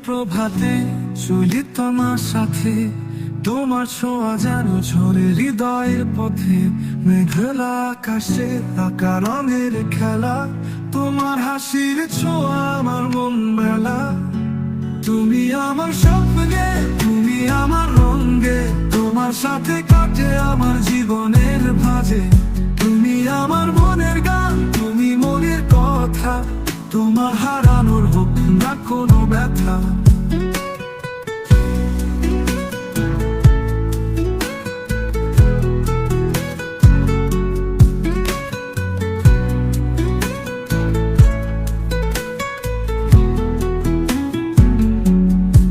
প্রভাতে চলি তোমার সাথে, তোমার ছোঁয়া যেন ঝরে হৃদয়ের পথে। মেঘলা আকাশে আঁকা রঙের খেলা, তোমার হাসির ছোঁয়া আমার মন মেলা। তুমি আমার স্বপ্নে, তুমি আমার রঙে, তোমার সাথে কাটে আমার জীবনের ভাঁজে। তুমি আমার মনের গান, তুমি মনের কথা, তোমার হারানোর হোক না কোনো ব্যথা।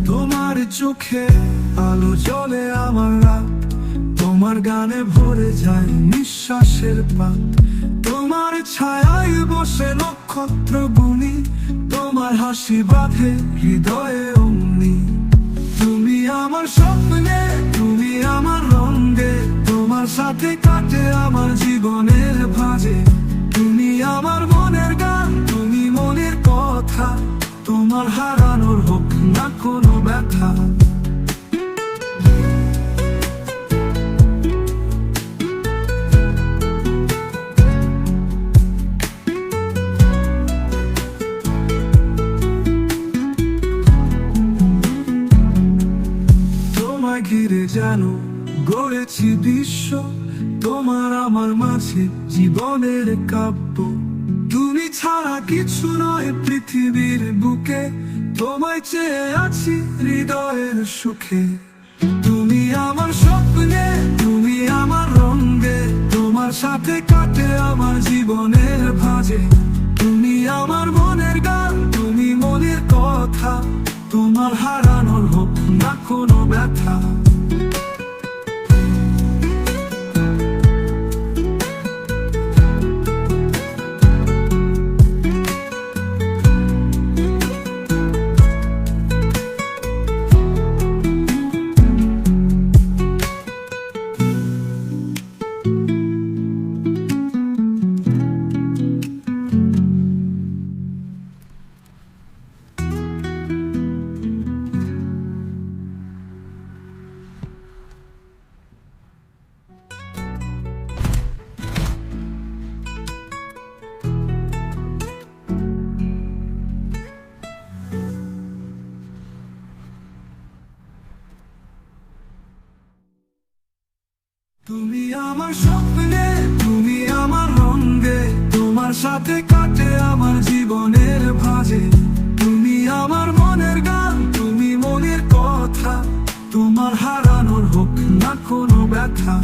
তোমার চোখে আলো জ্বলে আমার রাত, তোমার গানে ভরে যায় নিঃশ্বাসের পাত। তোমার ছায়ায় বসে নক্ষত্র গুনি, তোমার হাসি বাঁধে হৃদয়ে অগ্নি। তুমি আমার স্বপ্নে, তুমি আমার রঙে, তোমার সাথে কাটে আমার জীবনের ভাঁজে। তুমি আমার মনের গান, তুমি মনের কথা, তোমার হারানোর হোক না কোনো ব্যথা। ঘিরে যেন গড়েছি বিশ্ব, তোমার আমার মাঝে জীবনের কাব্য। তুমি ছাড়া কিছু নয় পৃথিবীর বুকে, তোমায় চেয়ে আছি হৃদয়ের সুখে। তুমি আমার স্বপ্নে, তুমি আমার রঙে, তোমার সাথে কাটে আমার জীবনের ভাঁজে। তুমি আমার মনের গান, তুমি মনের কথা, তোমার হারানোর হোক না কোনো ব্যথা। তুমি আমার স্বপ্নে, তুমি আমার রঙে, তোমার সাথে কাটে আমার জীবনের ভাঁজে। তুমি আমার মনের গান, তুমি মনের কথা, তোমার হারানোর হোক না কোনো ব্যথা।